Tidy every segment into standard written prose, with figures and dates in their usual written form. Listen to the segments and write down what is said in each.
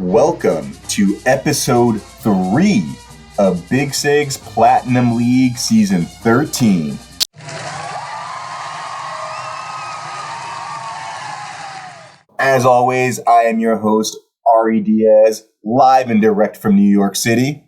welcome to episode 3 of Big Sig's Platinum League Season 13. As always, I am your host, Ari Diaz, live and direct from New York City.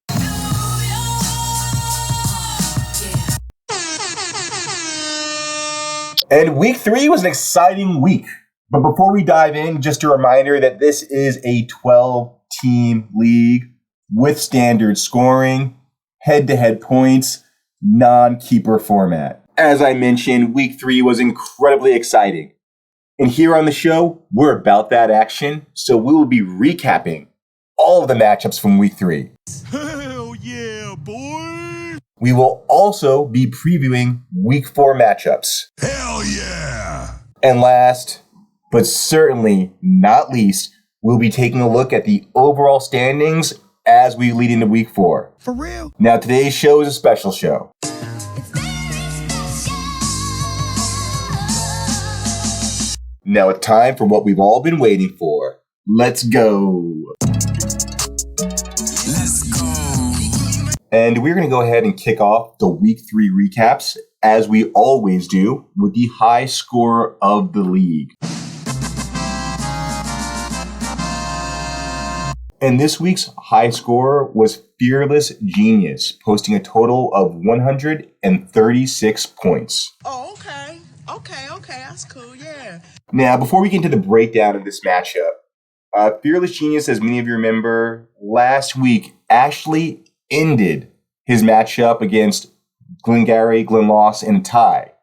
And week 3 was an exciting week. But before we dive in, just a reminder that this is a 12-team league with standard scoring, head-to-head points, non-keeper format. As I mentioned, week 3 was incredibly exciting. And here on the show, we're about that action, so we will be recapping all of the matchups from week 3. Hell yeah, boy! We will also be previewing week 4 matchups. Hell yeah! And last, but certainly not least, we'll be taking a look at the overall standings as we lead into week 4. For real? Now, today's show is a special show. Now it's time for what we've all been waiting for. Let's go. Let's go. And we're going to go ahead and kick off the week 3 recaps, as we always do, with the high scorer of the league. And this week's high scorer was Fearless Genius, posting a total of 136 points. Oh, okay. That's cool, yeah. Now, before we get into the breakdown of this matchup, Fearless Genius, as many of you remember, last week actually ended his matchup against Glengarry Glenloss in a tie.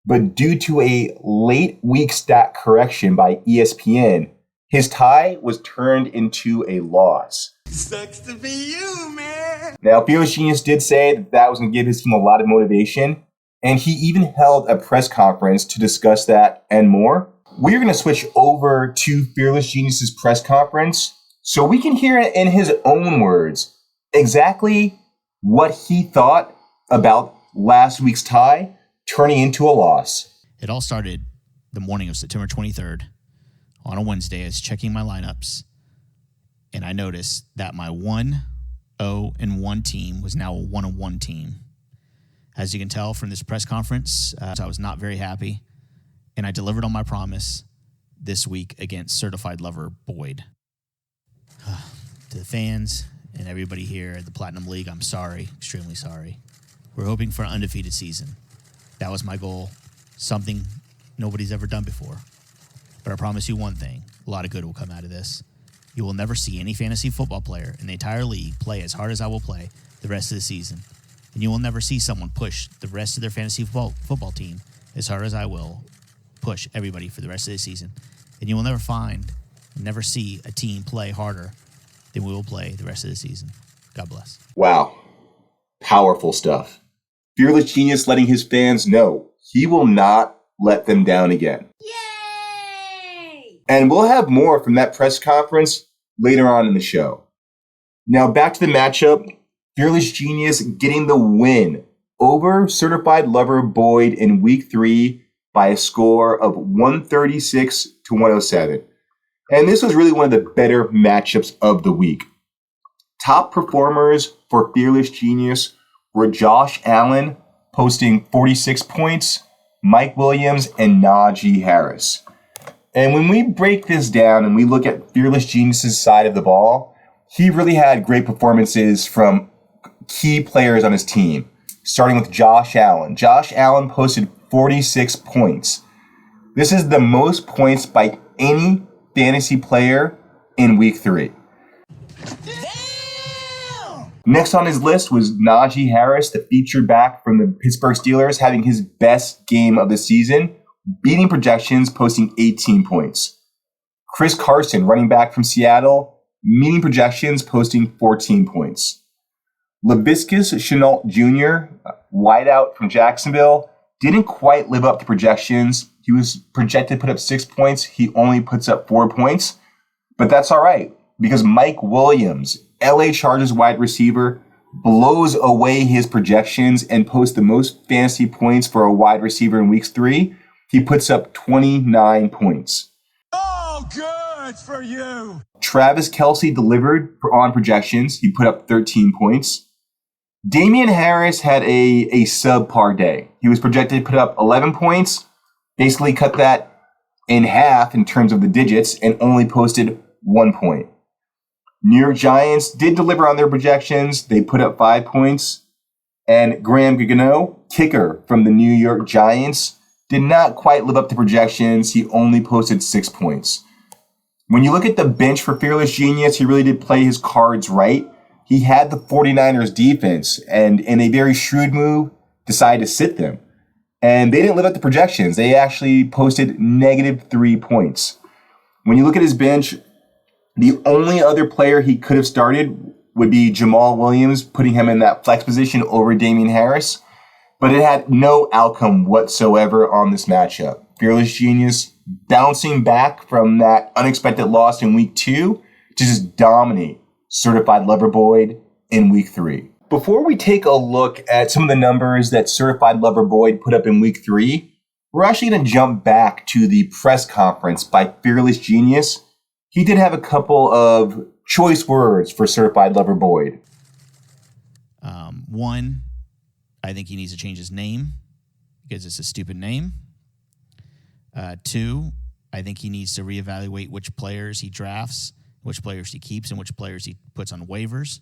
But due to a late week stat correction by ESPN, his tie was turned into a loss. Sucks to be you, man. Now, Fearless Genius did say that was going to give his team a lot of motivation, and he even held a press conference to discuss that and more. We're going to switch over to Fearless Genius's press conference so we can hear in his own words exactly what he thought about last week's tie turning into a loss. It all started the morning of September 23rd on a Wednesday. I was checking my lineups, and I noticed that my 1-0-1 team was now a 1-1 team. As you can tell from this press conference, I was not very happy, and I delivered on my promise this week against Certified Lover Boyd. To the fans and everybody here at the Platinum League, I'm sorry, extremely sorry. We're hoping for an undefeated season. That was my goal, something nobody's ever done before. But I promise you one thing, a lot of good will come out of this. You will never see any fantasy football player in the entire league play as hard as I will play the rest of the season. And you will never see someone push the rest of their fantasy football team as hard as I will push everybody for the rest of the season. And you will never see a team play harder than we will play the rest of the season. God bless. Wow. Powerful stuff. Fearless Genius letting his fans know he will not let them down again. Yay! And we'll have more from that press conference later on in the show. Now back to the matchup. Fearless Genius getting the win over Certified Lover Boyd in week 3 by a score of 136 to 107. And this was really one of the better matchups of the week. Top performers for Fearless Genius were Josh Allen, posting 46 points, Mike Williams, and Najee Harris. And when we break this down and we look at Fearless Genius's side of the ball, he really had great performances from key players on his team, starting with Josh Allen. Josh Allen posted 46 points. This is the most points by any fantasy player in week 3. Damn! Next on his list was Najee Harris, the featured back from the Pittsburgh Steelers, having his best game of the season, beating projections, posting 18 points. Chris Carson, running back from Seattle, meeting projections, posting 14 points. Laviscus Chenault Jr., wideout from Jacksonville, didn't quite live up to projections. He was projected to put up 6 points. He only puts up 4 points. But that's all right, because Mike Williams, LA Chargers wide receiver, blows away his projections and posts the most fantasy points for a wide receiver in week 3. He puts up 29 points. Oh, good! words for you. Travis Kelce delivered on projections. He put up 13 points. Damian Harris had a subpar day. He was projected to put up 11 points, basically cut that in half in terms of the digits, and only posted 1 point. New York Giants did deliver on their projections. They put up 5 points. And Graham Gagano, kicker from the New York Giants, did not quite live up to projections. He only posted 6 points. When you look at the bench for Fearless Genius, he really did play his cards right. He had the 49ers defense, and in a very shrewd move, decided to sit them. And they didn't live up to projections. They actually posted -3 points. When you look at his bench, the only other player he could have started would be Jamal Williams, putting him in that flex position over Damian Harris. But it had no outcome whatsoever on this matchup. Fearless Genius bouncing back from that unexpected loss in week 2 to just dominate Certified Lover Boyd in week 3. Before we take a look at some of the numbers that Certified Lover Boyd put up in week 3, we're actually going to jump back to the press conference by Fearless Genius. He did have a couple of choice words for Certified Lover Boyd. One, I think he needs to change his name because it's a stupid name. 2, I think he needs to reevaluate which players he drafts, which players he keeps, and which players he puts on waivers.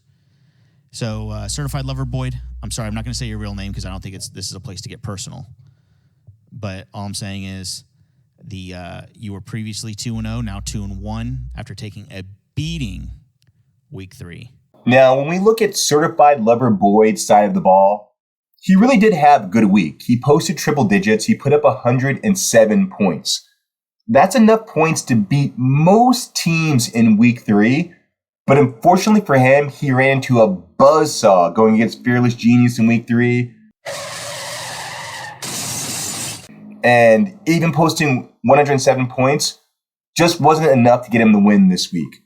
So, Certified Lover Boyd, I'm sorry, I'm not going to say your real name because I don't think this is a place to get personal. But all I'm saying is you were previously 2-0, now 2-1 after taking a beating week 3. Now, when we look at Certified Lover Boyd's side of the ball, he really did have a good week. He posted triple digits. He put up 107 points. That's enough points to beat most teams in week 3. But unfortunately for him, he ran into a buzzsaw going against Fearless Genius in week 3. And even posting 107 points just wasn't enough to get him the win this week.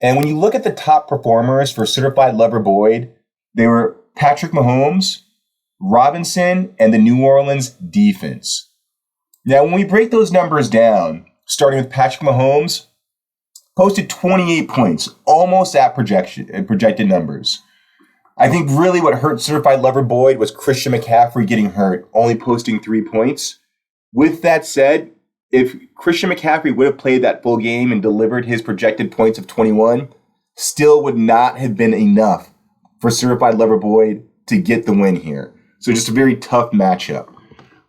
And when you look at the top performers for Certified Lover Boyd, they were Patrick Mahomes, Robinson, and the New Orleans defense. Now, when we break those numbers down, starting with Patrick Mahomes, posted 28 points, almost at projected numbers. I think really what hurt Certified Lover Boyd was Christian McCaffrey getting hurt, only posting 3 points. With that said, if Christian McCaffrey would have played that full game and delivered his projected points of 21, still would not have been enough for Certified Lover Boyd to get the win here. So just a very tough matchup.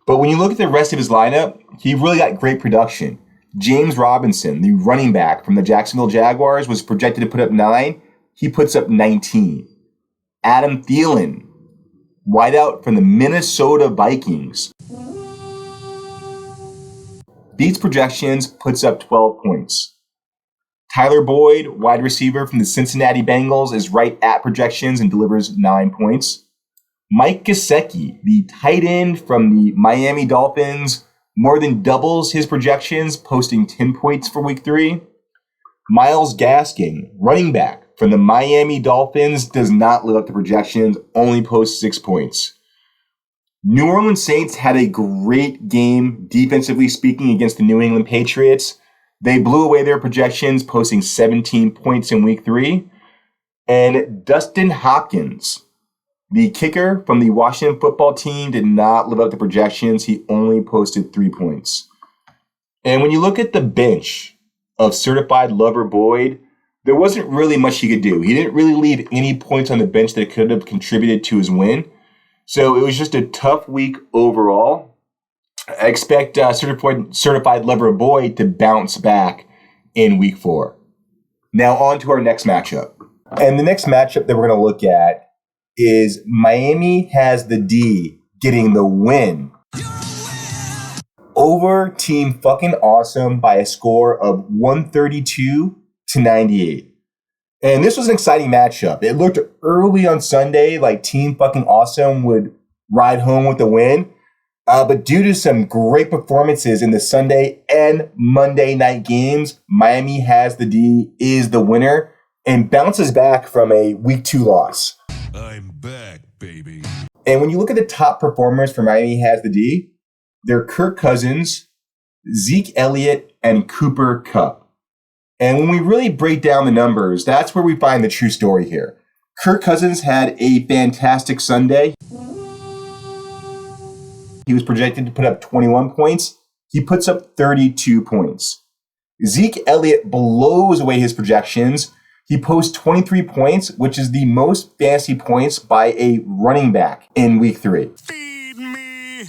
But when you look at the rest of his lineup, he really got great production. James Robinson, the running back from the Jacksonville Jaguars, was projected to put up 9. He puts up 19. Adam Thielen, wideout from the Minnesota Vikings, beats projections, puts up 12 points. Tyler Boyd, wide receiver from the Cincinnati Bengals, is right at projections and delivers 9 points. Mike Gesicki, the tight end from the Miami Dolphins, more than doubles his projections, posting 10 points for week 3. Myles Gaskin, running back from the Miami Dolphins, does not live up to projections, only posts 6 points. New Orleans Saints had a great game, defensively speaking, against the New England Patriots. They blew away their projections, posting 17 points in week 3. And Dustin Hopkins, the kicker from the Washington football team, did not live up to projections. He only posted 3 points. And when you look at the bench of Certified Lover Boyd, there wasn't really much he could do. He didn't really leave any points on the bench that could have contributed to his win. So it was just a tough week overall. I expect Certified Lover Boyd to bounce back in week 4. Now on to our next matchup. And the next matchup that we're going to look at is Miami has the D getting the win over Team Fucking Awesome by a score of 132-98. And this was an exciting matchup. It looked early on Sunday like Team Fucking Awesome would ride home with the win. But due to some great performances in the Sunday and Monday night games, Miami has the D, is the winner, and bounces back from a week 2 loss. I'm back, baby. And when you look at the top performers for Miami has the D, they're Kirk Cousins, Zeke Elliott, and Cooper Kupp. And when we really break down the numbers, that's where we find the true story here. Kirk Cousins had a fantastic Sunday. He was projected to put up 21 points. He puts up 32 points. Zeke Elliott blows away his projections. He posts 23 points, which is the most fantasy points by a running back in week 3. Feed me.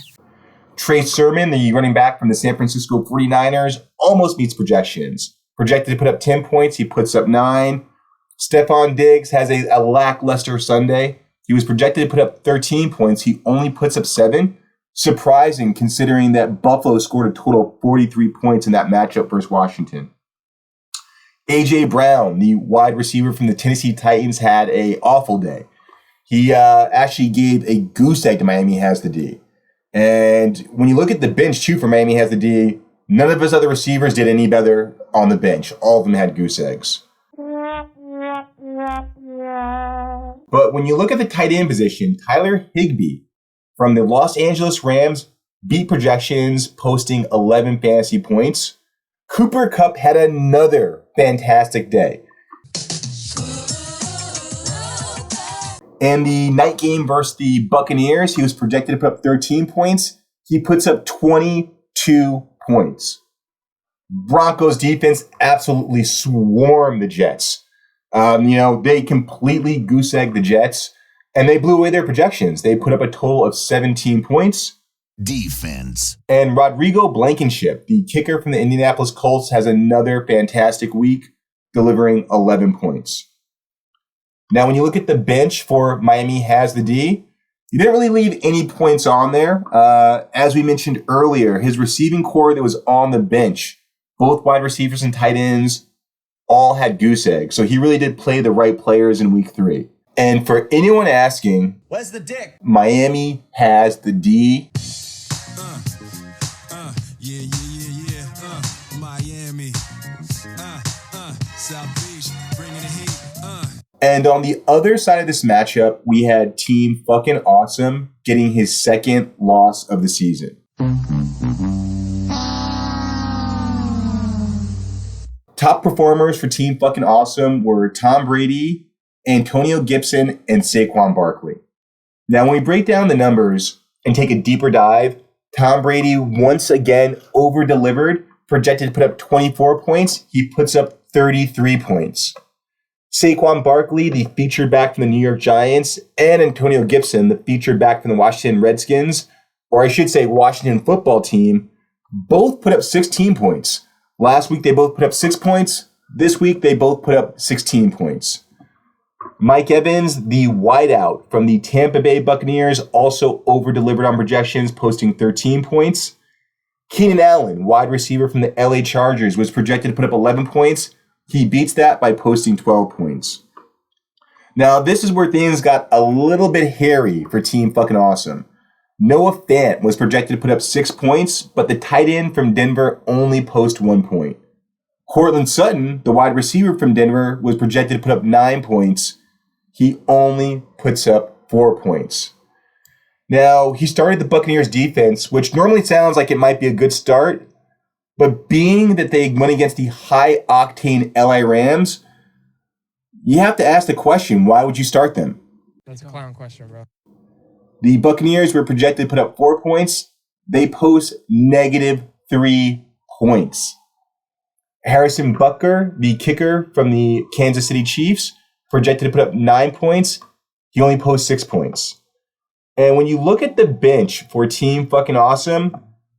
Trey Sermon, the running back from the San Francisco 49ers, almost meets projections. Projected to put up 10 points, he puts up 9. Stephon Diggs has a lackluster Sunday. He was projected to put up 13 points. He only puts up 7. Surprising considering that Buffalo scored a total of 43 points in that matchup versus Washington. A.J. Brown, the wide receiver from the Tennessee Titans, had an awful day. He actually gave a goose egg to Miami Has the D. And when you look at the bench, too, for Miami Has the D, none of his other receivers did any better on the bench. All of them had goose eggs. But when you look at the tight end position, Tyler Higbee from the Los Angeles Rams beat projections, posting 11 fantasy points. Cooper Kupp had another fantastic day. In the night game versus the Buccaneers, he was projected to put up 13 points. He puts up 22 points. Broncos defense absolutely swarmed the Jets. They completely goose-egged the Jets, and they blew away their projections. They put up a total of 17 points. Defense. And Rodrigo Blankenship, the kicker from the Indianapolis Colts, has another fantastic week, delivering 11 points. Now, when you look at the bench for Miami Has the D, he didn't really leave any points on there. As we mentioned earlier, his receiving core that was on the bench, both wide receivers and tight ends, all had goose eggs. So he really did play the right players in week 3. And for anyone asking, Where's the dick? Miami Has the D. Miami. South Beach, bringing the heat. And on the other side of this matchup, we had Team Fucking Awesome getting his second loss of the season. Top performers for Team Fucking Awesome were Tom Brady, Antonio Gibson, and Saquon Barkley. Now, when we break down the numbers and take a deeper dive, Tom Brady once again over-delivered, projected to put up 24 points. He puts up 33 points. Saquon Barkley, the featured back from the New York Giants, and Antonio Gibson, the featured back from the Washington Redskins, or I should say Washington football team, both put up 16 points. Last week, they both put up 6 points. This week, they both put up 16 points. Mike Evans, the wideout from the Tampa Bay Buccaneers, also over-delivered on projections, posting 13 points. Keenan Allen, wide receiver from the LA Chargers, was projected to put up 11 points. He beats that by posting 12 points. Now, this is where things got a little bit hairy for Team Fucking Awesome. Noah Fant was projected to put up 6 points, but the tight end from Denver only posted 1 point. Courtland Sutton, the wide receiver from Denver, was projected to put up 9 points. He only puts up 4 points. Now, he started the Buccaneers defense, which normally sounds like it might be a good start, but being that they went against the high-octane LA Rams, you have to ask the question, why would you start them? That's a clown question, bro. The Buccaneers were projected to put up 4 points. They post -3 points. Harrison Butker, the kicker from the Kansas City Chiefs, projected to put up 9 points. He only posts 6 points. And when you look at the bench for Team Fucking Awesome,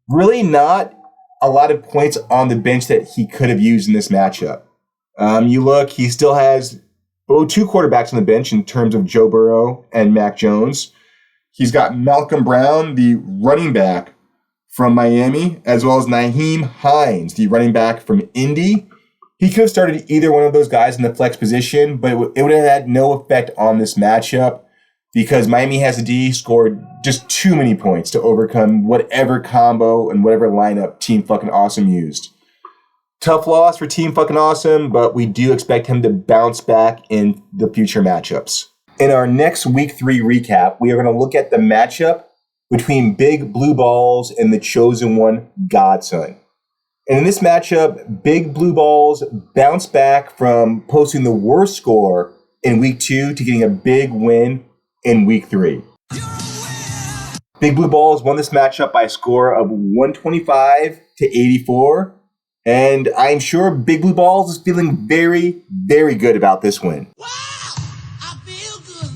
really not a lot of points on the bench that he could have used in this matchup. You look, he still has 2 quarterbacks on the bench in terms of Joe Burrow and Mac Jones. He's got Malcolm Brown, the running back from Miami, as well as Nyheim Hines, the running back from Indy. He could have started either one of those guys in the flex position, but it would have had no effect on this matchup because Miami Has a D scored just too many points to overcome whatever combo and whatever lineup Team Fucking Awesome used. Tough loss for Team Fucking Awesome, but we do expect him to bounce back in the future matchups. In our next Week 3 recap, we are going to look at the matchup between Big Blue Balls and the Chosen One, Godson. And in this matchup, Big Blue Balls bounced back from posting the worst score in week 2 to getting a big win in week 3. Big Blue Balls won this matchup by a score of 125 to 84. And I'm sure Big Blue Balls is feeling very, very good about this win. Wow! I feel good.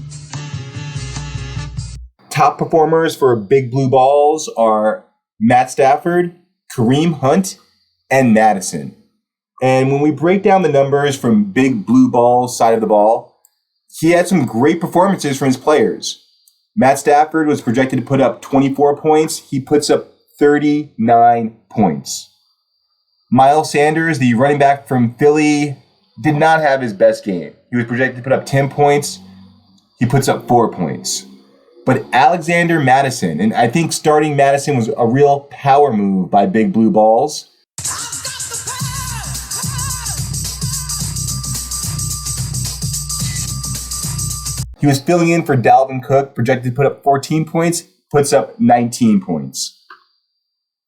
Top performers for Big Blue Balls are Matt Stafford, Kareem Hunt, and Madison. And when we break down the numbers from Big Blue Balls' side of the ball, he had some great performances from his players. Matt Stafford was projected to put up 24 points. He puts up 39 points. Miles Sanders, the running back from Philly, did not have his best game. He was projected to put up 10 points. He puts up 4 points. But Alexander Madison, and I think starting Madison was a real power move by Big Blue Balls. He was filling in for Dalvin Cook, projected to put up 14 points, puts up 19 points.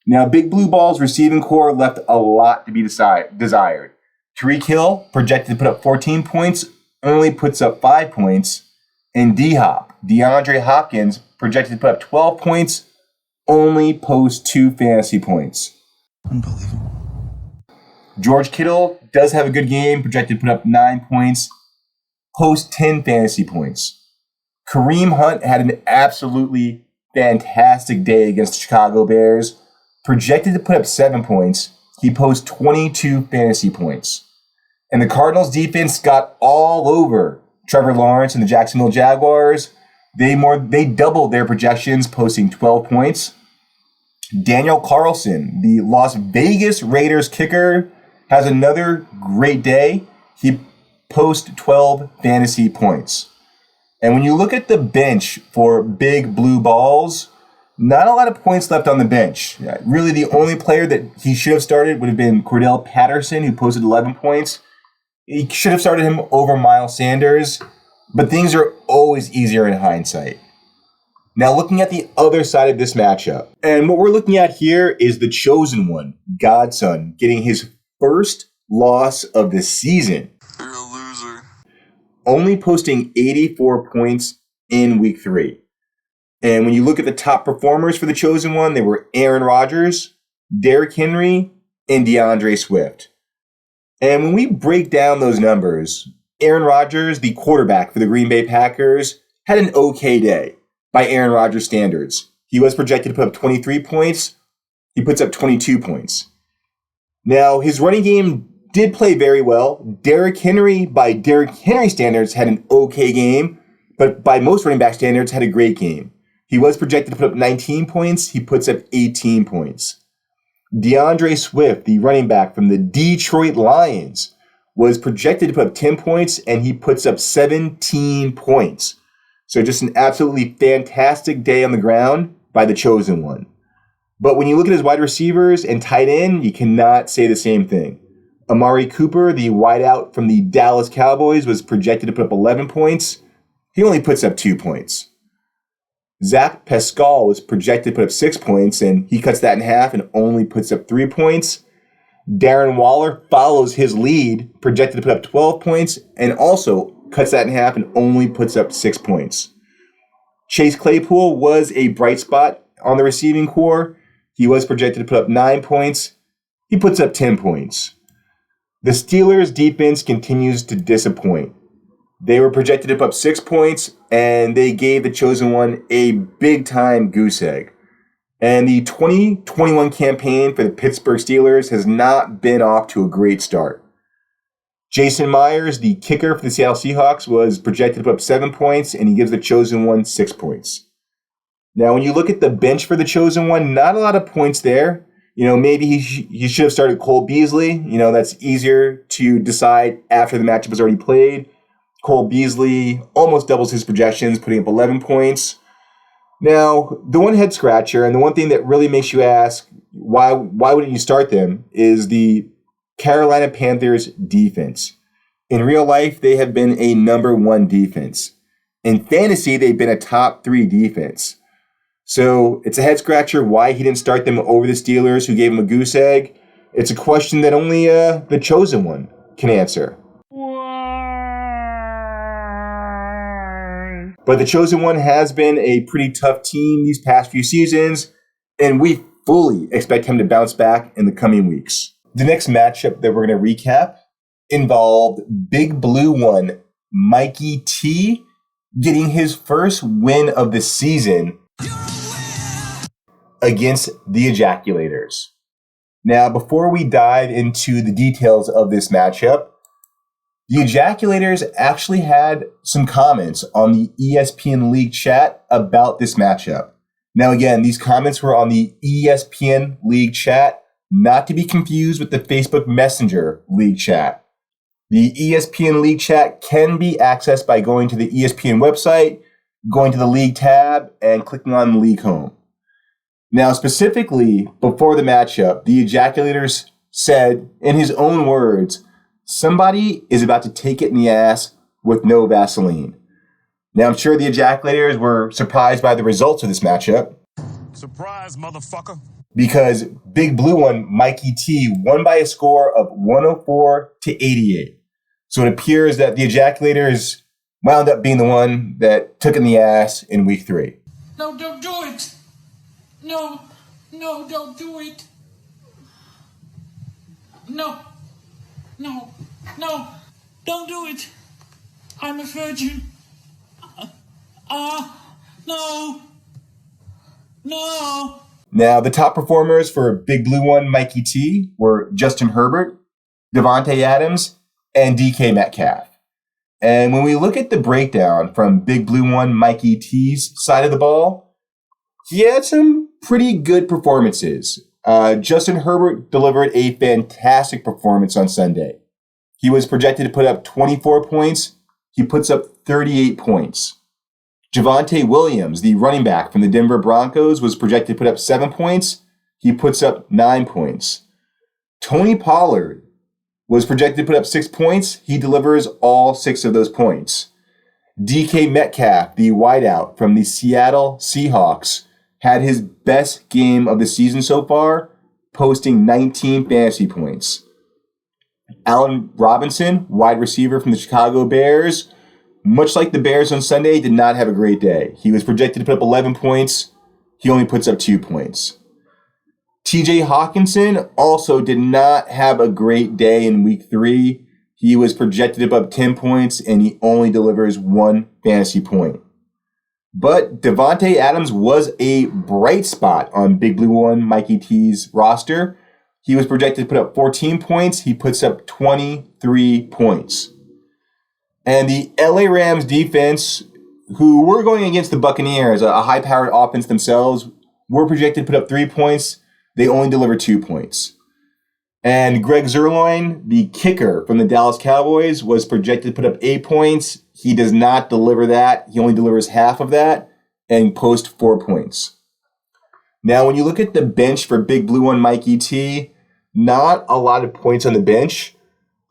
Now, Big Blue Balls' receiving core left a lot to be desired. Tyreek Hill, projected to put up 14 points, only puts up 5 points. And D-Hop, DeAndre Hopkins, projected to put up 12 points, only posts 2 fantasy points. Unbelievable. George Kittle does have a good game, projected to put up 9 points, posts 10 fantasy points. Kareem Hunt had an absolutely fantastic day against the Chicago Bears, projected to put up 7 points. He posts 22 fantasy points. And the Cardinals defense got all over Trevor Lawrence and the Jacksonville Jaguars. They doubled their projections, posting 12 points. Daniel Carlson, the Las Vegas Raiders kicker, has another great day. He posts 12 fantasy points. And when you look at the bench for Big Blue Balls, not a lot of points left on the bench. Really, the only player that he should have started would have been Cordell Patterson, who posted 11 points. He should have started him over Miles Sanders, but things are always easier in hindsight. Now, looking at the other side of this matchup, and what we're looking at here is the chosen one, Godson, getting his first loss of the season. You're a loser. Only posting 84 points in week 3. And when you look at the top performers for the chosen one, they were Aaron Rodgers, Derrick Henry, and DeAndre Swift. And when we break down those numbers, Aaron Rodgers, the quarterback for the Green Bay Packers, had an okay day by Aaron Rodgers standards. He was projected to put up 23 points. He puts up 22 points. Now, his running game did play very well. Derrick Henry, by Derrick Henry standards, had an okay game, but by most running back standards, had a great game. He was projected to put up 19 points. He puts up 18 points. DeAndre Swift, the running back from the Detroit Lions, was projected to put up 10 points, and he puts up 17 points. So just an absolutely fantastic day on the ground by the chosen one. But when you look at his wide receivers and tight end, you cannot say the same thing. Amari Cooper, the wideout from the Dallas Cowboys, was projected to put up 11 points. He only puts up 2 points. Zach Pascal was projected to put up 6 points, and he cuts that in half and only puts up 3 points. Darren Waller follows his lead, projected to put up 12 points, and also cuts that in half and only puts up 6 points. Chase Claypool was a bright spot on the receiving core. He was projected to put up 9 points. He puts up 10 points. The Steelers' defense continues to disappoint. They were projected to put up 6 points, and they gave the chosen one a big-time goose egg. And the 2021 campaign for the Pittsburgh Steelers has not been off to a great start. Jason Myers, the kicker for the Seattle Seahawks, was projected to put up 7 points, and he gives the chosen one 6 points. Now, when you look at the bench for the chosen one, not a lot of points there. Maybe he should have started Cole Beasley. That's easier to decide after the matchup is already played. Cole Beasley almost doubles his projections, putting up 11 points. Now, the one head scratcher, and the one thing that really makes you ask, why wouldn't you start them, is the Carolina Panthers defense. In real life, they have been a number 1 defense. In fantasy, they've been a top 3 defense. So it's a head scratcher why he didn't start them over the Steelers, who gave him a goose egg. It's a question that only the chosen one can answer. But the chosen one has been a pretty tough team these past few seasons, and we fully expect him to bounce back in the coming weeks. The next matchup that we're going to recap involved Big Blue One Mikey T getting his first win of the season against the Ejaculators. Now, before we dive into the details of this matchup, the Ejaculators actually had some comments on the ESPN League chat about this matchup. Now, again, these comments were on the ESPN League chat, not to be confused with the Facebook Messenger League chat. The ESPN League chat can be accessed by going to the ESPN website, going to the League tab, and clicking on the League home. Now, specifically, before the matchup, the Ejaculators said, in his own words, somebody is about to take it in the ass with no Vaseline. Now, I'm sure the Ejaculators were surprised by the results of this matchup. Surprise, motherfucker. Because Big Blue One, Mikey T, won by a score of 104-88. So it appears that the Ejaculators wound up being the one that took in the ass in week 3. No, don't do it. No, don't do it. No, don't do it. I'm a virgin. No. Now, the top performers for Big Blue One Mikey T were Justin Herbert, Davante Adams, and DK Metcalf. And when we look at the breakdown from Big Blue One Mikey T's side of the ball, he had some pretty good performances. Justin Herbert delivered a fantastic performance on Sunday. He was projected to put up 24 points. He puts up 38 points. Javonte Williams, the running back from the Denver Broncos, was projected to put up 7 points. He puts up 9 points. Tony Pollard was projected to put up 6 points. He delivers all 6 of those points. DK Metcalf, the wideout from the Seattle Seahawks, had his best game of the season so far, posting 19 fantasy points. Allen Robinson, wide receiver from the Chicago Bears, much like the Bears on Sunday, did not have a great day. He was projected to put up 11 points. He only puts up 2 points. TJ Hawkinson also did not have a great day in week 3. He was projected to put up 10 points, and he only delivers 1 fantasy point. But Davante Adams was a bright spot on Big Blue One Mikey T's roster. He was projected to put up 14 points. He puts up 23 points. And the LA Rams defense, who were going against the Buccaneers, a high-powered offense themselves, were projected to put up 3 points. They only delivered 2 points. And Greg Zuerlein, the kicker from the Dallas Cowboys, was projected to put up 8 points. He does not deliver that. He only delivers half of that and posts 4 points. Now, when you look at the bench for Big Blue One Mikey T, not a lot of points on the bench.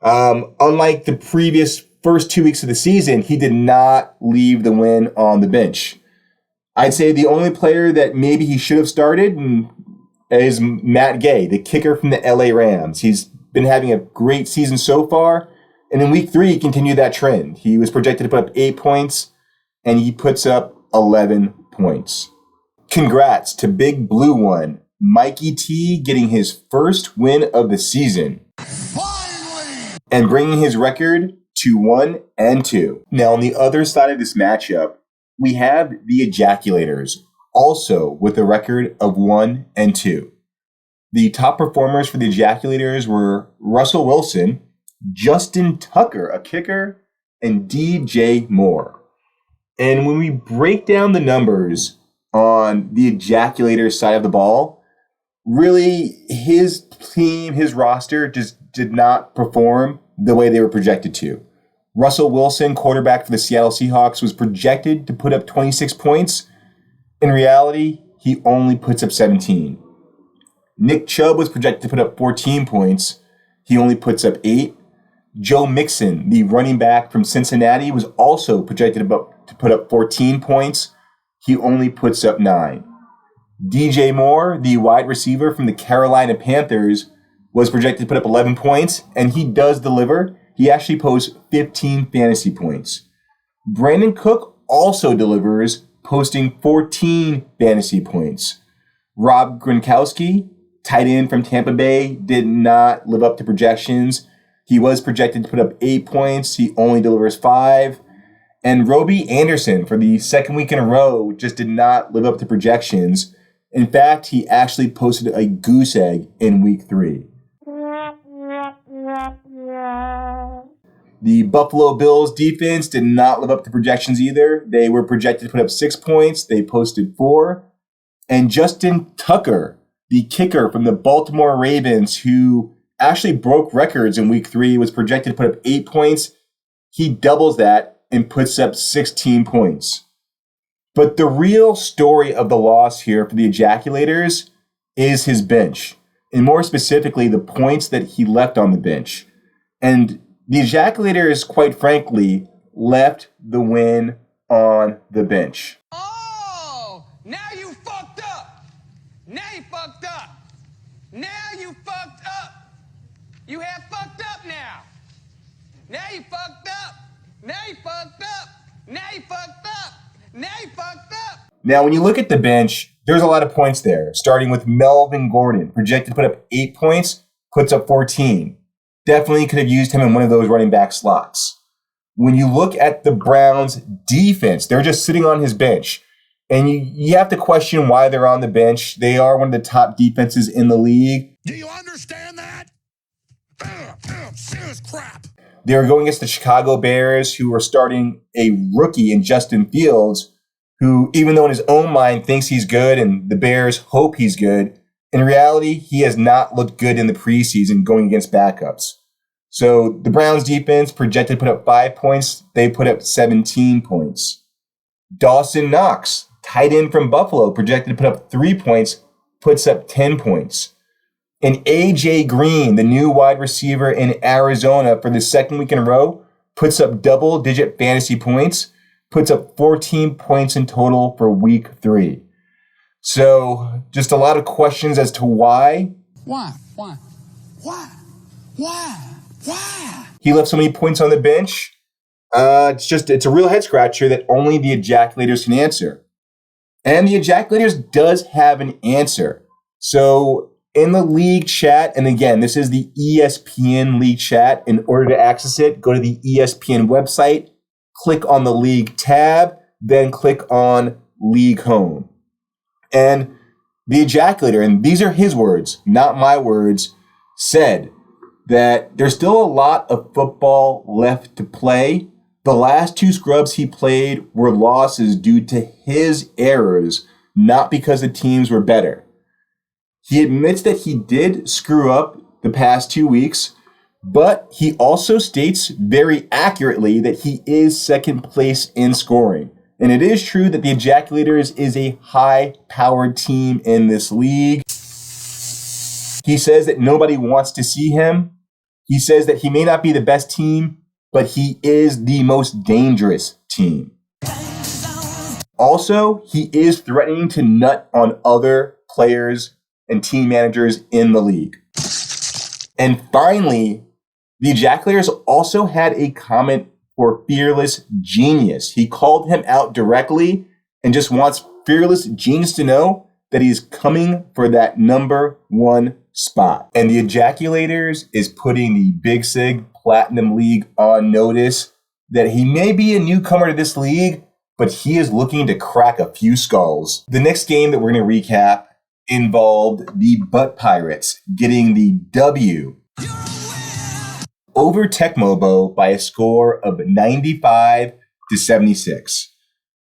Unlike the previous first 2 weeks of the season, he did not leave the win on the bench. I'd say the only player that maybe he should have started is Matt Gay, the kicker from the LA Rams. He's been having a great season so far. And in week 3, he continued that trend. He was projected to put up 8 points, and he puts up 11 points. Congrats to Big Blue One Mikey T getting his first win of the season. Finally! And bringing his record to 1-2. Now, on the other side of this matchup, we have the Ejaculators, also with a record of 1-2. The top performers for the Ejaculators were Russell Wilson, Justin Tucker, a kicker, and DJ Moore. And when we break down the numbers on the Ejaculator side of the ball, really his team, his roster just did not perform the way they were projected to. Russell Wilson, quarterback for the Seattle Seahawks, was projected to put up 26 points. In reality, he only puts up 17. Nick Chubb was projected to put up 14 points. He only puts up 8. Joe Mixon, the running back from Cincinnati, was also projected to put up 14 points. He only puts up 9. DJ Moore, the wide receiver from the Carolina Panthers, was projected to put up 11 points, and he does deliver. He actually posts 15 fantasy points. Brandon Cook also delivers, posting 14 fantasy points. Rob Gronkowski, tight end from Tampa Bay, did not live up to projections. He was projected to put up 8 points. He only delivers 5. And Robbie Anderson, for the second week in a row, just did not live up to projections. In fact, he actually posted a goose egg in week 3. The Buffalo Bills defense did not live up to projections either. They were projected to put up 6 points. They posted 4. And Justin Tucker, the kicker from the Baltimore Ravens, who actually broke records in week 3, was projected to put up 8 points. He doubles that and puts up 16 points. But the real story of the loss here for the Ejaculators is his bench, and more specifically, the points that he left on the bench. And the Ejaculators, quite frankly, left the win on the bench. Oh, now you fucked up. Now you fucked up. Now you fucked up. You have fucked up now. Now you fucked up. Now you fucked up. Now you fucked up. Now you fucked up. Now, when you look at the bench, there's a lot of points there, starting with Melvin Gordon, projected to put up 8 points, puts up 14. Definitely could have used him in one of those running back slots. When you look at the Browns' defense, they're just sitting on his bench. And you have to question why they're on the bench. They are one of the top defenses in the league. Do you understand that? Serious crap. They were going against the Chicago Bears, who were starting a rookie in Justin Fields, who, even though in his own mind thinks he's good and the Bears hope he's good, in reality, he has not looked good in the preseason going against backups. So the Browns defense projected to put up 5 points. They put up 17 points. Dawson Knox, tight end from Buffalo, projected to put up 3 points, puts up 10 points. And A.J. Green, the new wide receiver in Arizona for the second week in a row, puts up double-digit fantasy points, puts up 14 points in total for week 3. So just a lot of questions as to why. Why? He left so many points on the bench. It's a real head scratcher that only the Ejaculators can answer. And the Ejaculators does have an answer. So in the league chat, and again, this is the ESPN league chat. In order to access it, go to the ESPN website, click on the league tab, then click on league home. And the Ejaculator, and these are his words, not my words, said that there's still a lot of football left to play. The last 2 scrubs he played were losses due to his errors, not because the teams were better. He admits that he did screw up the past 2 weeks, but he also states very accurately that he is second place in scoring. And it is true that the Ejaculators is a high-powered team in this league. He says that nobody wants to see him. He says that he may not be the best team, but he is the most dangerous team. Also, he is threatening to nut on other players and team managers in the league. And finally, the Ejaculators also had a comment for Fearless Genius. He called him out directly and just wants Fearless Genius to know that he's coming for that number 1 spot. And the Ejaculators is putting the Big Sig Platinum League on notice that he may be a newcomer to this league, but he is looking to crack a few skulls. The next game that we're going to recap involved the Butt Pirates getting the W over Tecmobo by a score of 95-76.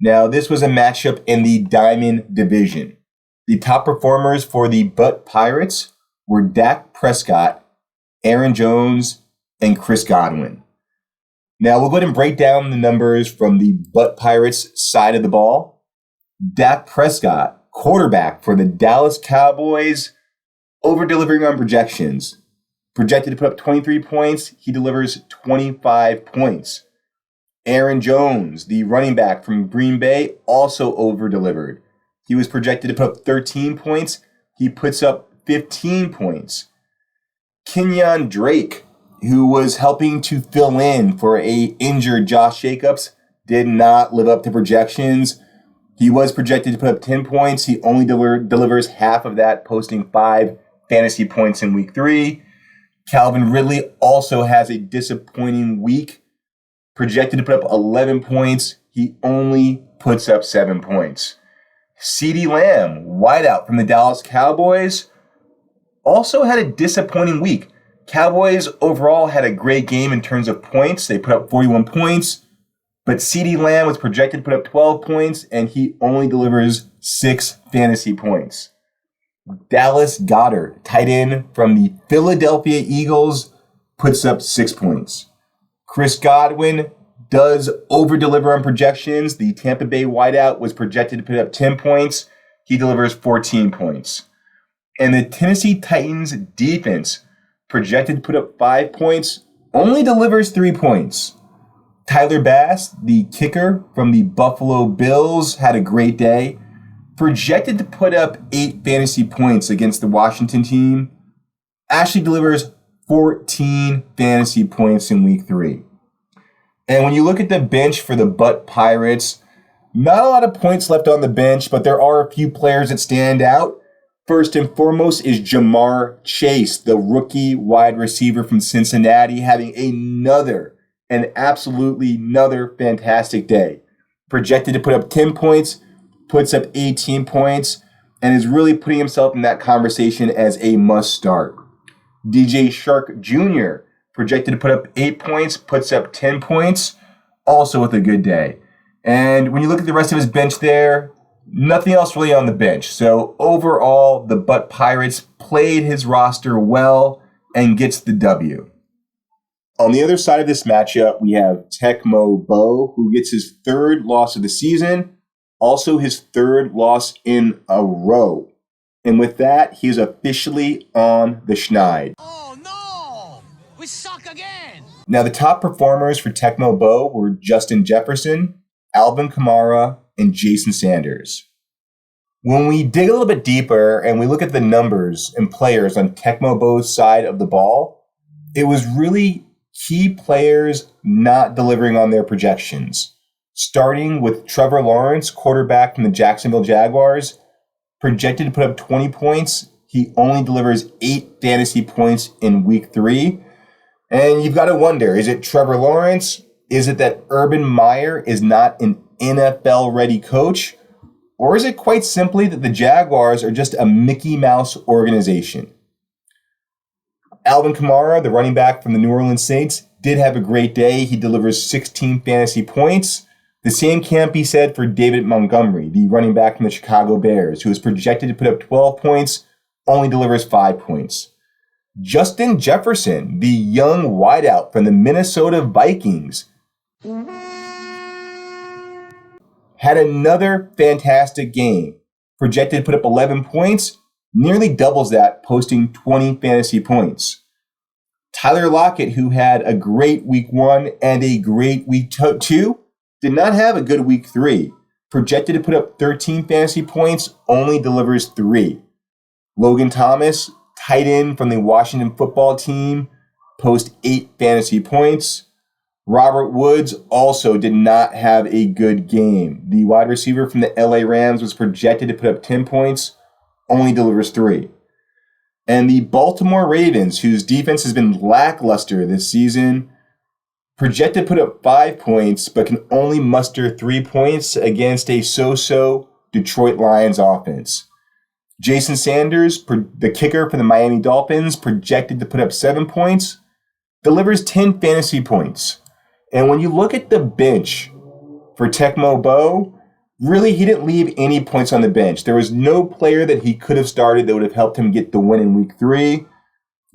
Now, this was a matchup in the Diamond Division. The top performers for the Butt Pirates were Dak Prescott, Aaron Jones, and Chris Godwin. Now, we'll go ahead and break down the numbers from the Butt Pirates side of the ball. Dak Prescott, quarterback for the Dallas Cowboys, over-delivering on projections. Projected to put up 23 points, he delivers 25 points. Aaron Jones, the running back from Green Bay, also over-delivered. He was projected to put up 13 points, he puts up 15 points. Kenyon Drake, who was helping to fill in for a injured Josh Jacobs, did not live up to projections. He was projected to put up 10 points. He only delivers half of that, posting 5 fantasy points in week 3. Calvin Ridley also has a disappointing week, projected to put up 11 points. He only puts up 7 points. CeeDee Lamb, wideout from the Dallas Cowboys, also had a disappointing week. Cowboys overall had a great game in terms of points. They put up 41 points, but CeeDee Lamb was projected to put up 12 points, and he only delivers 6 fantasy points. Dallas Goedert, tight end from the Philadelphia Eagles, puts up 6 points. Chris Godwin does over-deliver on projections. The Tampa Bay wideout was projected to put up 10 points. He delivers 14 points. And the Tennessee Titans defense, projected to put up 5 points, only delivers 3 points. Tyler Bass, the kicker from the Buffalo Bills, had a great day. Projected to put up 8 fantasy points against the Washington team, actually delivers 14 fantasy points in week 3. And when you look at the bench for the Butt Pirates, not a lot of points left on the bench, but there are a few players that stand out. First and foremost is Jamar Chase, the rookie wide receiver from Cincinnati, having another fantastic day. Projected to put up 10 points, puts up 18 points, and is really putting himself in that conversation as a must start. DJ Shark Jr., projected to put up 8 points, puts up 10 points, also with a good day. And when you look at the rest of his bench there, nothing else really on the bench. So overall, the Butt Pirates played his roster well and gets the W. On the other side of this matchup, we have Tecmo Bow, who gets his 3rd loss of the season, also his 3rd loss in a row. And with that, he's officially on the schneid. Oh no! We suck again! Now, the top performers for Tecmo Bow were Justin Jefferson, Alvin Kamara, and Jason Sanders. When we dig a little bit deeper and we look at the numbers and players on Tecmo Bow's side of the ball, it was really key players not delivering on their projections. Starting with Trevor Lawrence, quarterback from the Jacksonville Jaguars, projected to put up 20 points. He only delivers 8 fantasy points in week 3. And you've got to wonder, is it Trevor Lawrence? Is it that Urban Meyer is not an NFL-ready coach? Or is it quite simply that the Jaguars are just a Mickey Mouse organization? Alvin Kamara, the running back from the New Orleans Saints, did have a great day. He delivers 16 fantasy points. The same can't be said for David Montgomery, the running back from the Chicago Bears, who is projected to put up 12 points, only delivers 5 points. Justin Jefferson, the young wideout from the Minnesota Vikings, had another fantastic game. Projected to put up 11 points, nearly doubles that, posting 20 fantasy points. Tyler Lockett, who had a great week 1 and a great week 2, did not have a good week 3. Projected to put up 13 fantasy points, only delivers 3. Logan Thomas, tight end from the Washington football team, posts 8 fantasy points. Robert Woods also did not have a good game. The wide receiver from the LA Rams was projected to put up 10 points, only delivers 3. And the Baltimore Ravens, whose defense has been lackluster this season, projected to put up 5 points, but can only muster 3 points against a so-so Detroit Lions offense. Jason Sanders, the kicker for the Miami Dolphins, projected to put up 7 points, delivers 10 fantasy points. And when you look at the bench for Tecmo Bow, really he didn't leave any points on the bench. There was no player that he could have started that would have helped him get the win in week 3.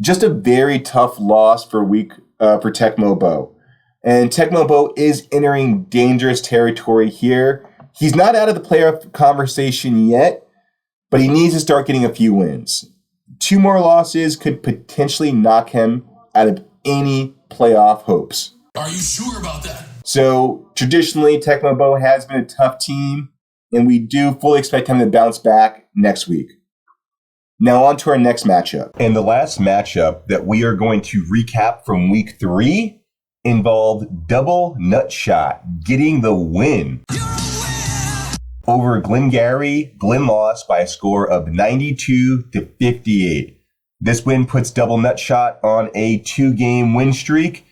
Just a very tough loss for Tecmo Bow. And Tecmo Bow is entering dangerous territory here. He's not out of the playoff conversation yet, but he needs to start getting a few wins. 2 more losses could potentially knock him out of any playoff hopes. Are you sure about that? So traditionally, Tecmo Bow has been a tough team, and we do fully expect him to bounce back next week. Now on to our next matchup. And the last matchup that we are going to recap from week 3 involved Double Nutshot getting the win over Glengarry. Glen lost by a score of 92-58. This win puts Double Nutshot on a 2-game win streak.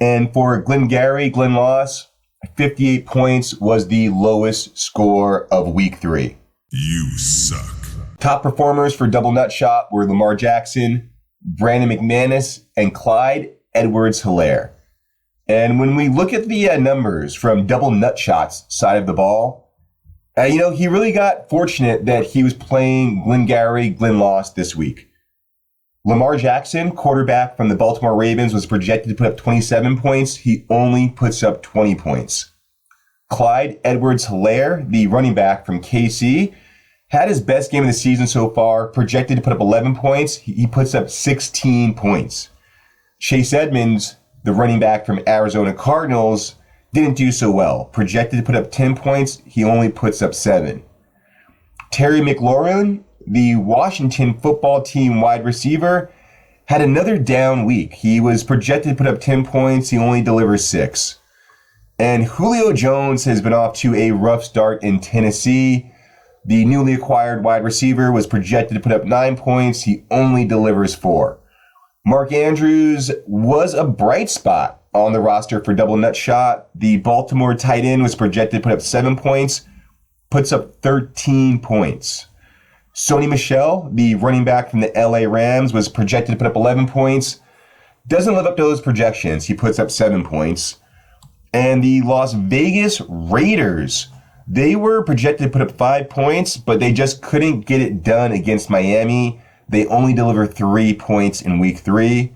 And for Glengarry, Glen loss, 58 points was the lowest score of week 3. You suck. Top performers for Double Nutshot were Lamar Jackson, Brandon McManus, and Clyde Edwards-Helaire. And when we look at the numbers from Double Nutshot's side of the ball, he really got fortunate that he was playing Glengarry. Glen lost this week. Lamar Jackson, quarterback from the Baltimore Ravens, was projected to put up 27 points. He only puts up 20 points. Clyde Edwards-Helaire, the running back from KC, had his best game of the season so far, projected to put up 11 points. He puts up 16 points. Chase Edmonds, the running back from Arizona Cardinals, didn't do so well. Projected to put up 10 points. He only puts up 7. Terry McLaurin, the Washington football team wide receiver, had another down week. He was projected to put up 10 points. He only delivers 6. And Julio Jones has been off to a rough start in Tennessee. The newly acquired wide receiver was projected to put up 9 points. He only delivers 4. Mark Andrews was a bright spot on the roster for Double Nutshot. The Baltimore tight end was projected to put up 7 points, puts up 13 points. Sony Michel, the running back from the LA Rams, was projected to put up 11 points. Doesn't live up to those projections. He puts up 7 points. And the Las Vegas Raiders, they were projected to put up 5 points, but they just couldn't get it done against Miami. They only delivered 3 points in week 3.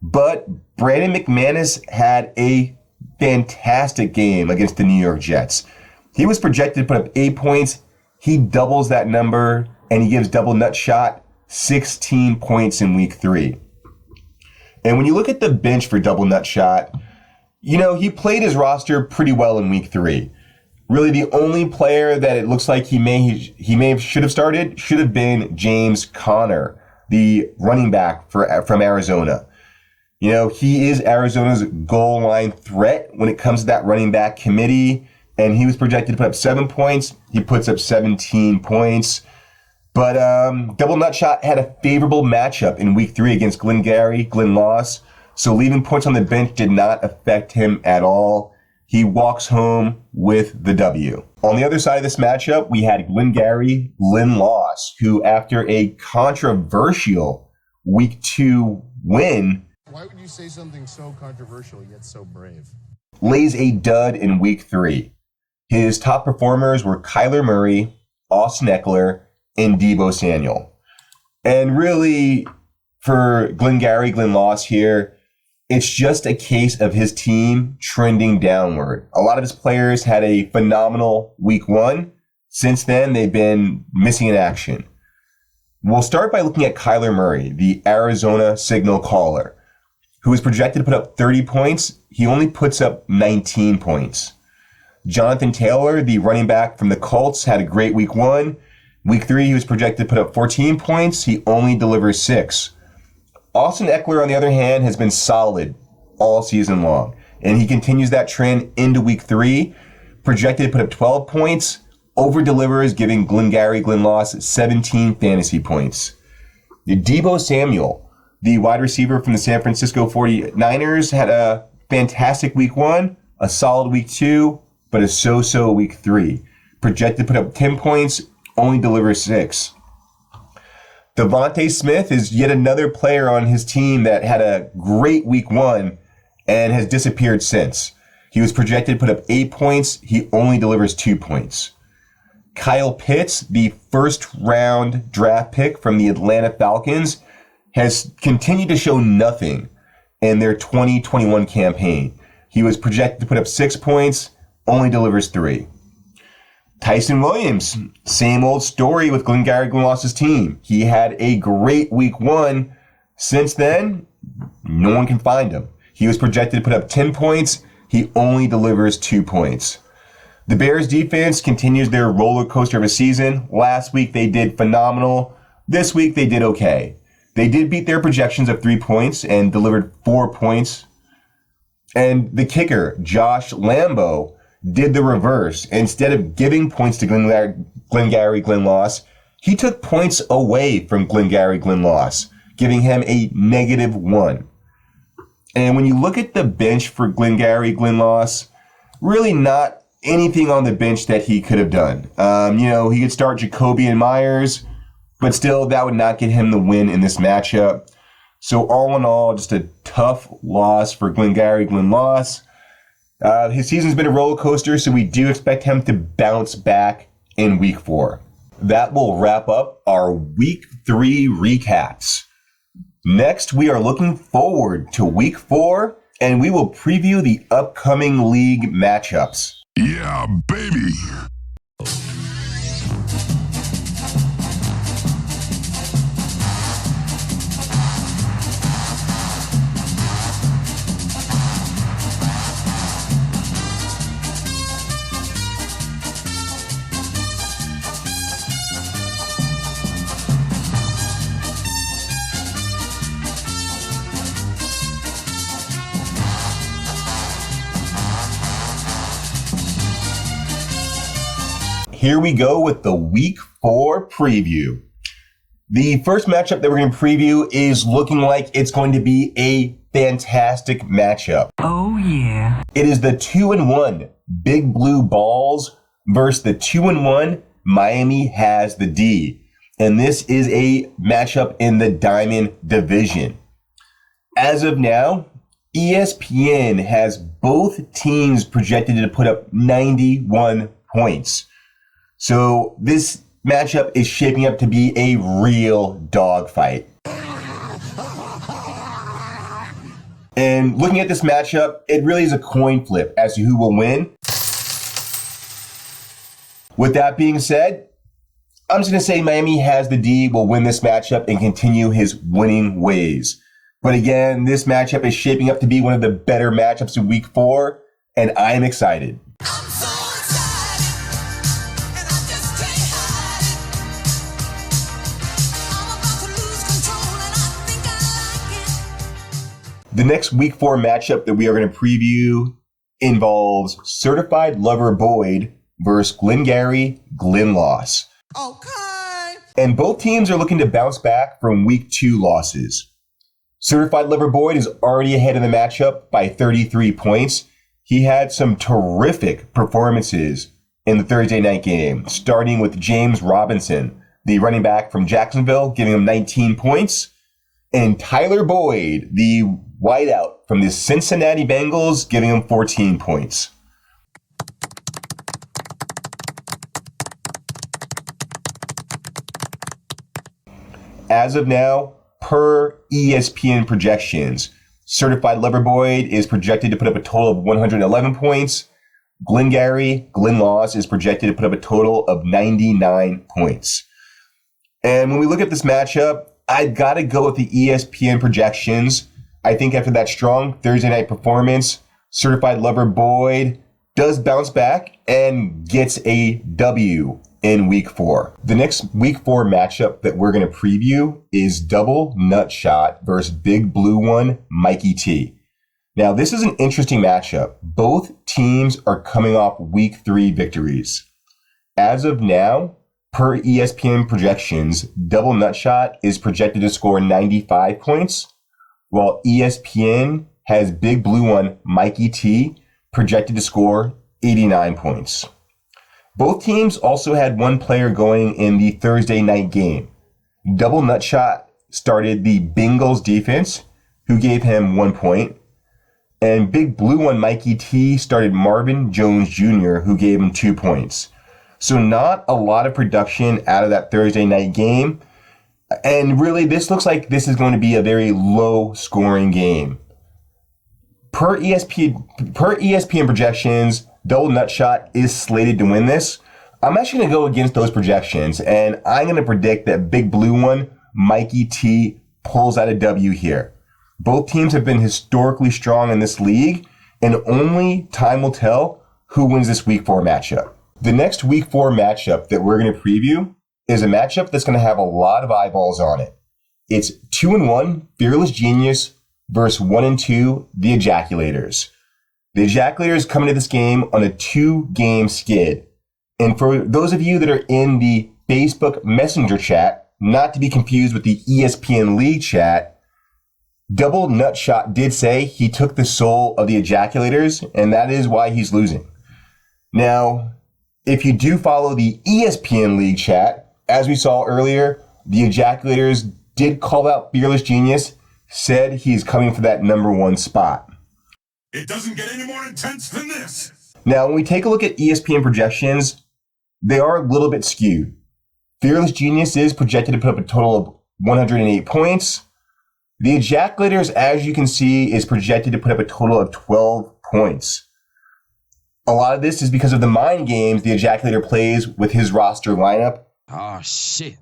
But Brandon McManus had a fantastic game against the New York Jets. He was projected to put up 8 points. He doubles that number, and he gives Double Nutshot 16 points in week 3. And when you look at the bench for Double Nutshot, he played his roster pretty well in week 3. Really, the only player that it looks like should have started should have been James Conner, the running back from Arizona. He is Arizona's goal line threat when it comes to that running back committee, and he was projected to put up 7 points. He puts up 17 points. But Double Nutshot had a favorable matchup in week 3 against Glengarry. Glen lost, so leaving points on the bench did not affect him at all. He walks home with the W. On the other side of this matchup, we had Glengarry. Glen lost, who after a controversial week 2 win, why would you say something so controversial yet so brave? Lays a dud in week 3. His top performers were Kyler Murray, Austin Eckler, and Deebo Samuel. And really, for Glengarry, Glen lost here, it's just a case of his team trending downward. A lot of his players had a phenomenal week 1. Since then, they've been missing in action. We'll start by looking at Kyler Murray, the Arizona signal caller, who was projected to put up 30 points. He only puts up 19 points. Jonathan Taylor, the running back from the Colts, had a great week 1. Week 3, he was projected to put up 14 points. He only delivers 6. Austin Eckler, on the other hand, has been solid all season long, and he continues that trend into week 3, projected to put up 12 points, over-delivers, giving Glengarry, Glen lost 17 fantasy points. Deebo Samuel, the wide receiver from the San Francisco 49ers, had a fantastic week 1, a solid week 2, but a so-so week 3. Projected to put up 10 points, only delivers 6. Devontae Smith is yet another player on his team that had a great week 1 and has disappeared since. He was projected to put up 8 points. He only delivers 2 points. Kyle Pitts, the first-round draft pick from the Atlanta Falcons, has continued to show nothing in their 2021 campaign. He was projected to put up 6 points, only delivers 3. Tyson Williams, same old story with Glengarry Glen lost's team. He had a great week 1. Since then, no one can find him. He was projected to put up 10 points. He only delivers 2 points. The Bears defense continues their roller coaster of a season. Last week, they did phenomenal. This week they did okay. They did beat their projections of 3 points and delivered 4 points. And the kicker, Josh Lambo, did the reverse. Instead of giving points to Glengarry Glen Loss, he took points away from Glengarry Glen Loss, giving him a -1. And when you look at the bench for Glengarry Glen Loss, really not anything on the bench that he could have done. He could start Jacobian Myers, but still that would not get him the win in this matchup. So all in all, just a tough loss for Glengarry Glen Loss. His season's been a roller coaster, so we do expect him to bounce back in week 4. That will wrap up our week 3 recaps. Next, we are looking forward to week 4, and we will preview the upcoming league matchups. Yeah, baby. Here we go with the week 4 preview. The first matchup that we're going to preview is looking like it's going to be a fantastic matchup. Oh, yeah. It is the 2-1 Big Blue Balls versus the 2-1 Miami Has the D. And this is a matchup in the Diamond Division. As of now, ESPN has both teams projected to put up 91 points. So this matchup is shaping up to be a real dogfight. And looking at this matchup, it really is a coin flip as to who will win. With that being said, I'm just going to say Miami Has the D will win this matchup and continue his winning ways. But again, this matchup is shaping up to be one of the better matchups in week 4, and I am excited. The next week 4 matchup that we are going to preview involves Certified Lover Boyd versus Glengarry Glen Loss. Okay. And both teams are looking to bounce back from week 2 losses. Certified Lover Boyd is already ahead in the matchup by 33 points. He had some terrific performances in the Thursday night game, starting with James Robinson, the running back from Jacksonville, giving him 19 points, and Tyler Boyd, the wideout from the Cincinnati Bengals, giving him 14 points. As of now, per ESPN projections, Certified Lover Boyd is projected to put up a total of 111 points. Glengarry Glen Loss is projected to put up a total of 99 points. And when we look at this matchup, I've got to go with the ESPN projections. I think after that strong Thursday night performance, Certified Lover Boyd does bounce back and gets a W in week 4. The next week 4 matchup that we're going to preview is Double Nutshot versus Big Blue One Mikey T. Now, this is an interesting matchup. Both teams are coming off week 3 victories. As of now, per ESPN projections, Double Nutshot is projected to score 95 points, while ESPN has Big Blue One Mikey T projected to score 89 points. Both teams also had one player going in the Thursday night game. Double Nutshot started the Bengals defense, who gave him 1 point, and Big Blue One Mikey T started Marvin Jones Jr., who gave him 2 points. So not a lot of production out of that Thursday night game. And really, this looks like this is going to be a very low-scoring game. Per ESPN projections, Double Nutshot is slated to win this. I'm actually going to go against those projections, and I'm going to predict that Big Blue One Mikey T pulls out a W here. Both teams have been historically strong in this league, and only time will tell who wins this week 4 matchup. The next week 4 matchup that we're going to preview is a matchup that's going to have a lot of eyeballs on it. It's 2-1, Fearless Genius versus 1-2, the Ejaculators. The Ejaculators come into this game on a 2-game skid. And for those of you that are in the Facebook Messenger chat, not to be confused with the ESPN League chat, Double Nutshot did say he took the soul of the Ejaculators, and that is why he's losing. Now, if you do follow the ESPN League chat, as we saw earlier, the Ejaculators did call out Fearless Genius, said he's coming for that number 1 spot. It doesn't get any more intense than this. Now, when we take a look at ESPN projections, they are a little bit skewed. Fearless Genius is projected to put up a total of 108 points. The Ejaculators, as you can see, is projected to put up a total of 12 points. A lot of this is because of the mind games the Ejaculator plays with his roster lineup. Oh, shit.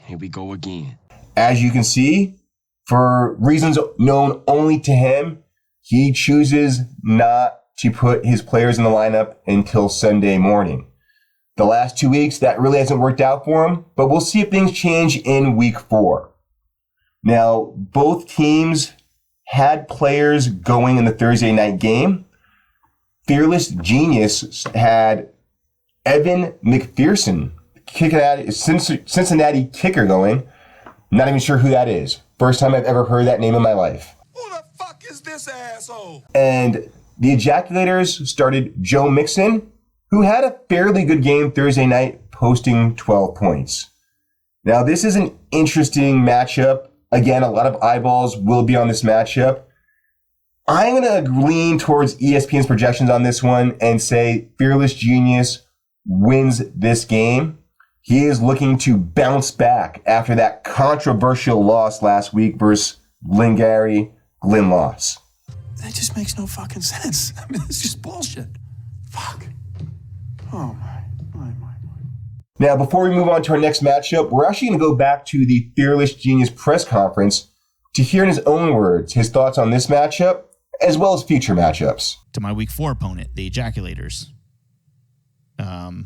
Here we go again. As you can see, for reasons known only to him, he chooses not to put his players in the lineup until Sunday morning. The last 2 weeks, that really hasn't worked out for him, but we'll see if things change in week 4. Now, both teams had players going in the Thursday night game. Fearless Genius had Evan McPherson, Cincinnati kicker, going. Not even sure who that is. First time I've ever heard that name in my life. Who the fuck is this asshole? And the Ejaculators started Joe Mixon, who had a fairly good game Thursday night, posting 12 points. Now, this is an interesting matchup. Again, a lot of eyeballs will be on this matchup. I'm going to lean towards ESPN's projections on this one and say Fearless Genius wins this game. He is looking to bounce back after that controversial loss last week versus Glengarry Glen loss. That just makes no fucking sense. I mean, it's just bullshit. Fuck. Oh, my. Now, before we move on to our next matchup, we're actually going to go back to the Fearless Genius press conference to hear in his own words his thoughts on this matchup, as well as future matchups. To my week 4 opponent, the Ejaculators. To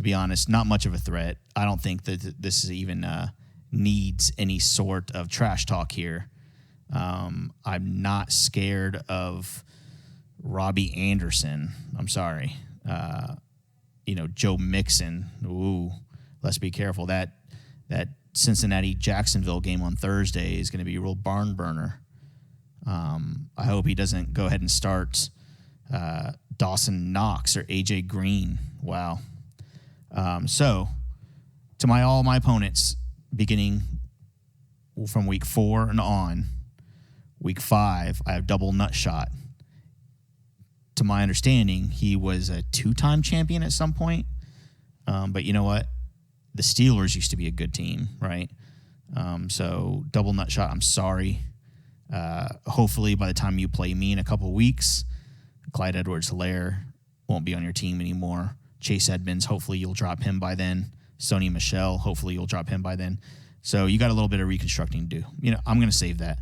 be honest, not much of a threat. I don't think that this is even needs any sort of trash talk here. I'm not scared of Robbie Anderson. I'm sorry. Joe Mixon. Ooh, let's be careful. That Cincinnati-Jacksonville game on Thursday is going to be a real barn burner. I hope he doesn't go ahead and start Dawson Knox or AJ Green. Wow. So, to all my opponents, beginning from week 4 and on, week 5, I have Double Nutshot. To my understanding, he was a 2-time champion at some point. But you know what? The Steelers used to be a good team, right? So, Double Nutshot, I'm sorry. Hopefully, by the time you play me in a couple weeks, Clyde Edwards-Helaire won't be on your team anymore. Chase Edmonds, hopefully you'll drop him by then. Sony Michel, hopefully you'll drop him by then. So you got a little bit of reconstructing to do. I'm going to save that.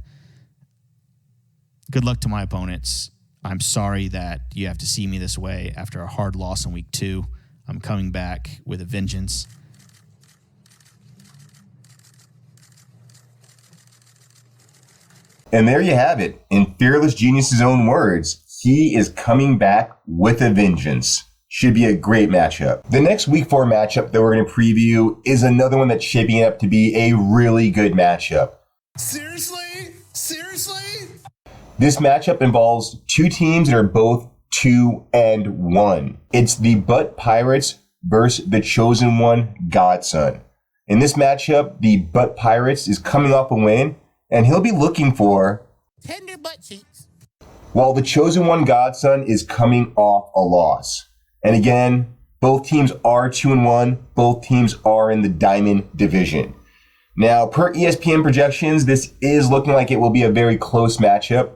Good luck to my opponents. I'm sorry that you have to see me this way after a hard loss in week 2. I'm coming back with a vengeance. And there you have it. In Fearless Genius's own words, he is coming back with a vengeance. Should be a great matchup. The next week 4 matchup that we're going to preview is another one that's shaping up to be a really good matchup. Seriously? This matchup involves 2 teams that are both 2-1. It's the Butt Pirates versus the Chosen One Godson. In this matchup, the Butt Pirates is coming off a win, and he'll be looking for Tender butt cheeks. While the Chosen One Godson is coming off a loss. And again, both teams are 2-1. Both teams are in the Diamond Division. Now, per ESPN projections, this is looking like it will be a very close matchup.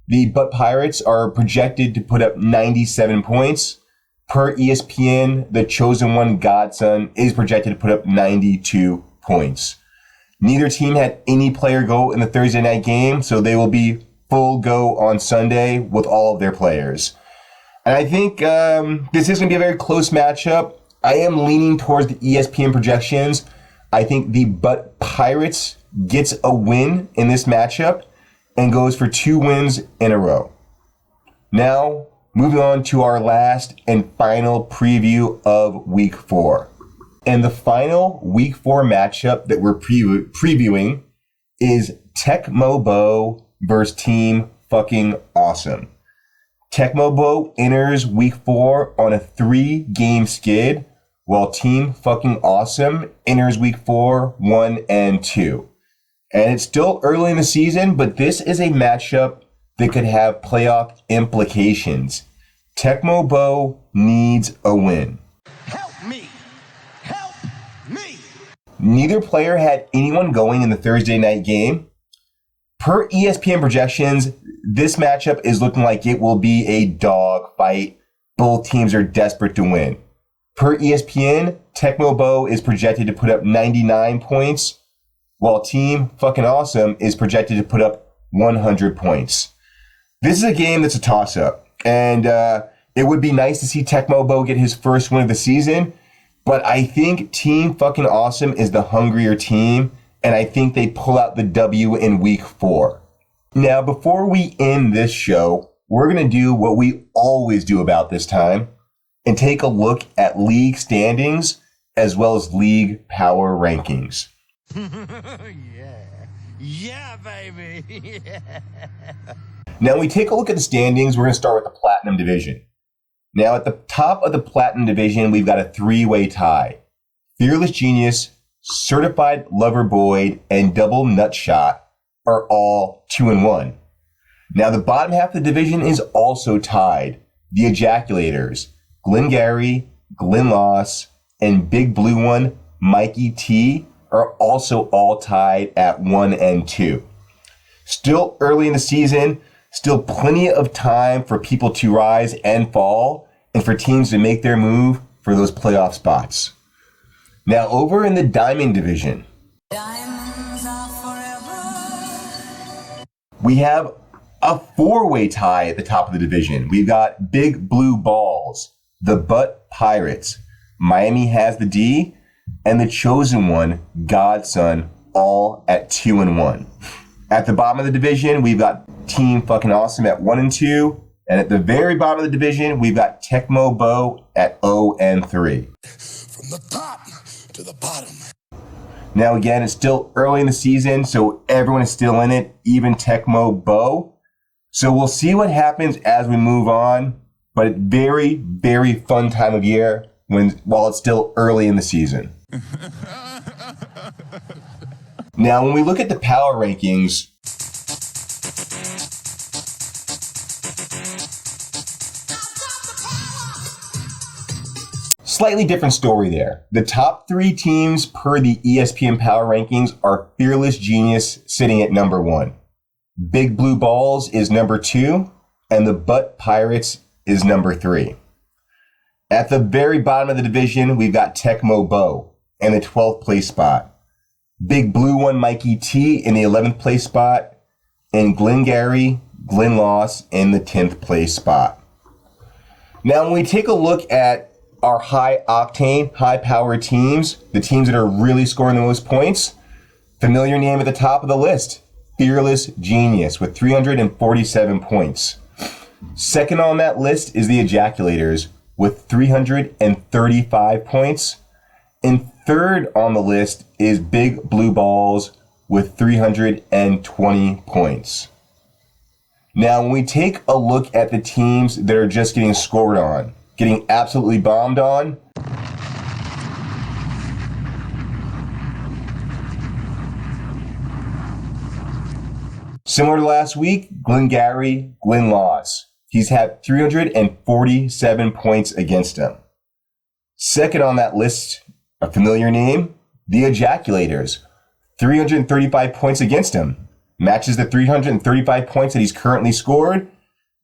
The Butt Pirates are projected to put up 97 points. Per ESPN, the Chosen One Godson is projected to put up 92 points. Neither team had any player go in the Thursday night game, so they will be full go on Sunday with all of their players. And I think this is going to be a very close matchup. I am leaning towards the ESPN projections. I think the Butt Pirates gets a win in this matchup and goes for 2 wins in a row. Now, moving on to our last and final preview of Week 4. And the final Week 4 matchup that we're previewing is Tecmo Bowl versus Team Fucking Awesome. Tecmo Bowl enters Week 4 on a 3-game skid, while Team Fucking Awesome enters Week 4 1-2. And it's still early in the season, but this is a matchup that could have playoff implications. Tecmo Bowl needs a win. Help me! Help me! Neither player had anyone going in the Thursday night game. Per ESPN projections, this matchup is looking like it will be a dog fight. Both teams are desperate to win. Per ESPN, Tecmo Bowl is projected to put up 99 points, while Team Fucking Awesome is projected to put up 100 points. This is a game that's a toss-up, and it would be nice to see Tecmo Bowl get his first win of the season, but I think Team Fucking Awesome is the hungrier team, and I think they pull out the W in Week 4. Now, before we end this show, we're going to do what we always do about this time and take a look at league standings as well as league power rankings. Yeah, baby. Now, when we take a look at the standings, we're going to start with the Platinum Division. Now, at the top of the Platinum Division, we've got a 3-way tie. Fearless Genius, Certified Lover Boyd, and Double Nutshot are all 2-1. Now, the bottom half of the division is also tied. The Ejaculators, Glengarry, Glenn Loss, and Big Blue One, Mikey T, are also all tied at 1-2. Still early in the season, still plenty of time for people to rise and fall, and for teams to make their move for those playoff spots. Now, over in the Diamond Division, we have a 4-way tie at the top of the division. We've got Big Blue Balls, the Butt Pirates, Miami Has the D, and the Chosen One, Godson, all at 2-1. At the bottom of the division, we've got Team Fucking Awesome at 1-2. And at the very bottom of the division, we've got Tecmo Bowl at 0-3. From the top to the bottom. Now, again, it's still early in the season, so everyone is still in it, even Tecmo Bowl. So we'll see what happens as we move on. But it's very, very fun time of year while it's still early in the season. Now, when we look at the power rankings, slightly different story there. The top 3 teams per the ESPN power rankings are Fearless Genius sitting at number 1. Big Blue Balls is number 2, and the Butt Pirates is number 3. At the very bottom of the division, we've got Tecmo Bowl in the 12th place spot. Big Blue One Mikey T in the 11th place spot, and Glengarry, Glenn Loss in the 10th place spot. Now, when we take a look at our high-octane, high-powered teams, the teams that are really scoring the most points, familiar name at the top of the list, Fearless Genius with 347 points. Second on that list is the Ejaculators with 335 points. And third on the list is Big Blue Balls with 320 points. Now, when we take a look at the teams that are just getting scored on, getting absolutely bombed on, similar to last week, Glengarry, Glenn Loss. He's had 347 points against him. Second on that list, a familiar name, the Ejaculators. 335 points against him. Matches the 335 points that he's currently scored.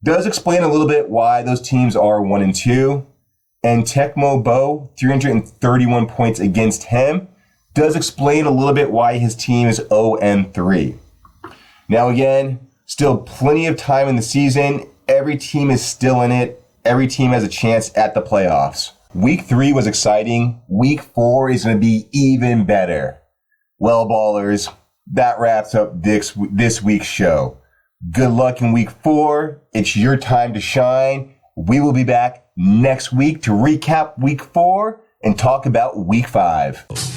Does explain a little bit why those teams are 1-2. And Tecmo Bowl, 331 points against him. Does explain a little bit why his team is 0-3. Now again, still plenty of time in the season. Every team is still in it. Every team has a chance at the playoffs. Week 3 was exciting. Week 4 is going to be even better. Well, ballers, that wraps up this week's show. Good luck in week 4. It's your time to shine. We will be back next week to recap week 4 and talk about week 5.